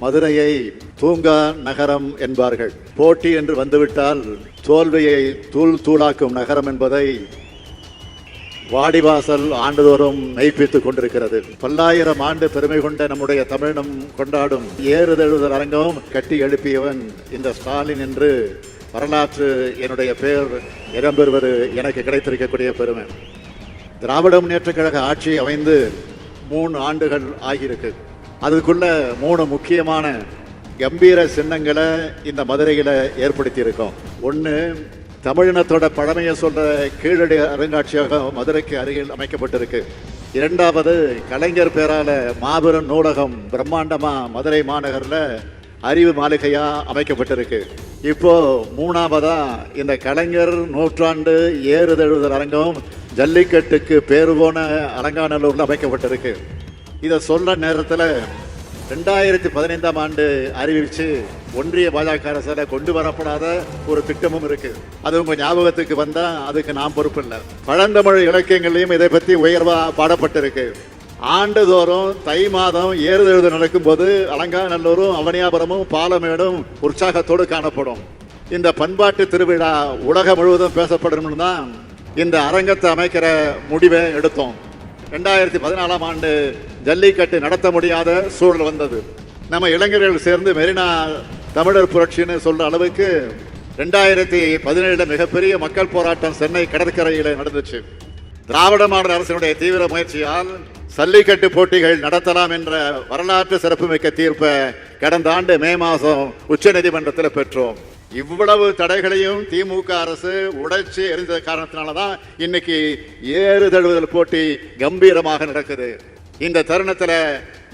மதுரையை தூங்கா நகரம் என்பார்கள். போட்டி என்று வந்துவிட்டால் தோல்வியை தூள் தூளாக்கும் நகரம் என்பதை வாடிவாசல் ஆண்டுதோறும் மெய்ப்பித்துக் கொண்டிருக்கிறது. பல்லாயிரம் ஆண்டு பெருமை கொண்ட நம்முடைய தமிழினம் கொண்டாடும் ஏறுதழுதல் அரங்கம் கட்டி எழுப்பியவன் இந்த ஸ்டாலின் என்று வரலாற்று என்னுடைய பெயர் இடம்பெறுவது எனக்கு கிடைத்திருக்கக்கூடிய பெருமை. திராவிட முன்னேற்றக் கழக ஆட்சி அமைந்து 3 ஆண்டுகள் ஆகியிருக்கு. அதுக்குள்ள 3 முக்கியமான கம்பீர சின்னங்களை இந்த மதுரையில் ஏற்படுத்தி இருக்கோம். ஒன்று, தமிழினத்தோட பழமையை சொல்ற கீழடி அருங்காட்சியகம் மதுரைக்கு அருகில் அமைக்கப்பட்டிருக்கு. 2வது, கலைஞர் பேரால மாபெரும் நூலகம் பிரம்மாண்டமா மதுரை மாநகரில் அறிவு மாளிகையா அமைக்கப்பட்டிருக்கு. இப்போ 3வதா இந்த கலைஞர் நூற்றாண்டு ஏறுதழுதல் அரங்கம் ஜல்லிக்கட்டுக்கு பேரு போன அலங்காநல்லூர்ல அமைக்கப்பட்டிருக்கு. இதை சொல்ற நேரத்தில் 2015ஆம் ஆண்டு அறிவிச்சு ஒன்றிய பாஜக அரசால கொண்டு வரப்படாத ஒரு திட்டமும் இருக்கு. அது உங்க ஞாபகத்துக்கு வந்தா அதுக்கு நான் பொறுப்பு இல்லை. பழந்தமிழ் இலக்கியங்களையும் இதை பற்றி உயர்வா பாடப்பட்டிருக்கு. ஆண்டுதோறும் தை மாதம் ஏறுதழுதல் நடக்கும் போது அலங்காநல்லூரும் அவனியாபுரமும் பாலமேடும் உற்சாகத்தோடு காணப்படும். இந்த பண்பாட்டு திருவிழா உலகம் முழுவதும் பேசப்படணும்னு தான் இந்த அரங்கத்தை அமைக்கிற முடிவை எடுத்தோம். 2014ஆம் ஆண்டு ஜல்லிக்கட்டு நடத்த முடியாத சூழல் வந்தது. நம்ம இளைஞர்கள் சேர்ந்து மெரினா தமிழர் புரட்சின்னு சொல்ற அளவுக்கு 2017 மிகப்பெரிய மக்கள் போராட்டம் சென்னை கடற்கரையில் நடந்துச்சு. திராவிட மாடல் அரசினுடைய தீவிர முயற்சியால் ஜல்லிக்கட்டு போட்டிகள் நடத்தலாம் என்ற வரலாற்று சிறப்புமிக்க தீர்ப்பை கடந்த ஆண்டு மே மாதம் உச்ச நீதிமன்றத்தில் பெற்றோம். இவ்வளவு தடைகளையும் திமுக அரசு உடைச்சு எறிந்த காரணத்தினாலதான் இன்னைக்கு ஏறுதழுதல் போட்டி கம்பீரமாக நடக்குது. இந்த தருணத்தில்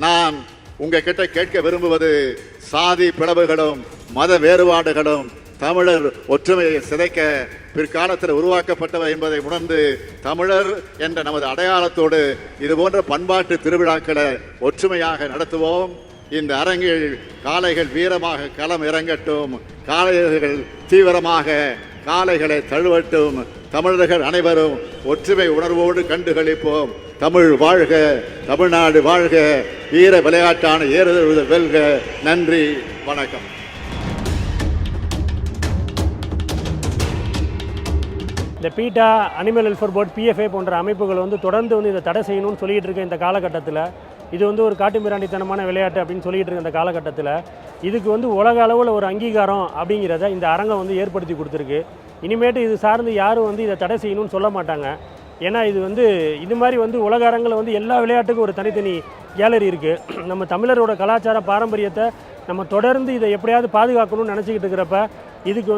நான் உங்ககிட்ட கேட்க விரும்புவது, சாதி பிளவுகளும் மத வேறுபாடுகளும் தமிழர் ஒற்றுமையை சிதைக்க பிற்காலத்தில் உருவாக்கப்பட்டவை என்பதை உணர்ந்து தமிழர் என்ற நமது அடையாளத்தோடு இது போன்ற பண்பாட்டு திருவிழாக்களை ஒற்றுமையாக நடத்துவோம். இந்த அரங்கில் காளைகள் வீரமாக களம் இறங்கட்டும், காளையர்கள் தீவிரமாக காளைகளை தழுவட்டும். தமிழர்கள் அனைவரும் ஒற்றுமை உணர்வோடு கண்டுகளிப்போம். தமிழ் வாழ்க, தமிழ்நாடு வாழ்க, வீர விளையாட்டான ஏறுதழுதல் வெல்க. நன்றி, வணக்கம். இந்த PETA, animal welfare board, PFI போன்ற அமைப்புகள் தொடர்ந்து இதை தடை செய்யணும்னு சொல்லிகிட்டு இருக்க இந்த காலகட்டத்தில், இது ஒரு காட்டுமிராண்டித்தனமான விளையாட்டு அப்படின்னு சொல்லிகிட்டு இருக்க இந்த காலகட்டத்தில் இதுக்கு உலக அளவில் ஒரு அங்கீகாரம் அப்படிங்கிறத இந்த அரங்கம் ஏற்படுத்தி கொடுத்துருக்கு. இனிமேட்டு இது சார்ந்து யாரும் இதை தடை செய்யணும்னு சொல்ல மாட்டாங்க. ஏன்னா இது மாதிரி உலக அரங்கில் எல்லா விளையாட்டுக்கும் ஒரு தனித்தனி கேலரி இருக்குது. நம்ம தமிழரோட கலாச்சார பாரம்பரியத்தை நம்ம தொடர்ந்து இதை எப்படியாவது பாதுகாக்கணும்னு நினச்சிக்கிட்டு இருக்கிறப்ப இதுக்கு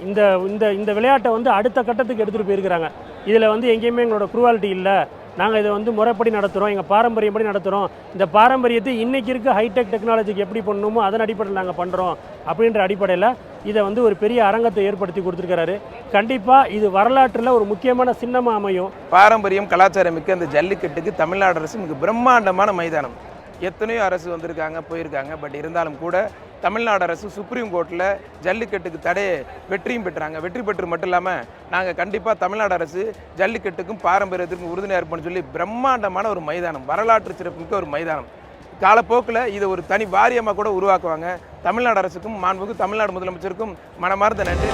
இந்த இந்த இந்த விளையாட்டை அடுத்த கட்டத்துக்கு எடுத்துகிட்டு போயிருக்கிறாங்க. இதில் எங்கேயுமே எங்களோட குரூவாலிட்டி இல்லை, நாங்கள் இதை முறைப்படி நடத்துகிறோம், எங்கள் பாரம்பரியப்படி நடத்துகிறோம், இந்த பாரம்பரியத்தை இன்றைக்கி இருக்க ஹைடெக் டெக்னாலஜிக்கு எப்படி பண்ணணுமோ அதன் அடிப்படையில் நாங்கள் பண்ணுறோம் அப்படின்ற அடிப்படையில் இதை ஒரு பெரிய அரங்கத்தை ஏற்படுத்தி கொடுத்துருக்கிறாரு. கண்டிப்பாக இது வரலாற்றில் ஒரு முக்கியமான சின்னமாக அமையும். பாரம்பரியம் கலாச்சாரம் மிக்க அந்த ஜல்லிக்கட்டுக்கு தமிழ்நாடு அரசு மிக பிரம்மாண்டமான மைதானம். எத்தனையோ அரசு வந்திருக்காங்க, போயிருக்காங்க. பட் இருந்தாலும் கூட தமிழ்நாடு அரசு சுப்ரீம் கோர்ட்டில் ஜல்லிக்கட்டுக்கு தடையை வெற்றியும் பெற்றாங்க. வெற்றி பெற்று மட்டும் இல்லாமல் நாங்கள் கண்டிப்பாக தமிழ்நாடு அரசு ஜல்லிக்கட்டுக்கும் பாரம்பரியத்திற்கும் உறுதுணையாக இருப்போம்னு சொல்லி பிரம்மாண்டமான ஒரு மைதானம், வரலாற்று சிறப்புமிக்க ஒரு மைதானம். காலப்போக்கில் இதை ஒரு தனி வாரியமாக கூட உருவாக்குவாங்க. தமிழ்நாடு அரசுக்கும் மாண்புமிகு தமிழ்நாடு முதலமைச்சருக்கும் மனமார்ந்த நன்றி.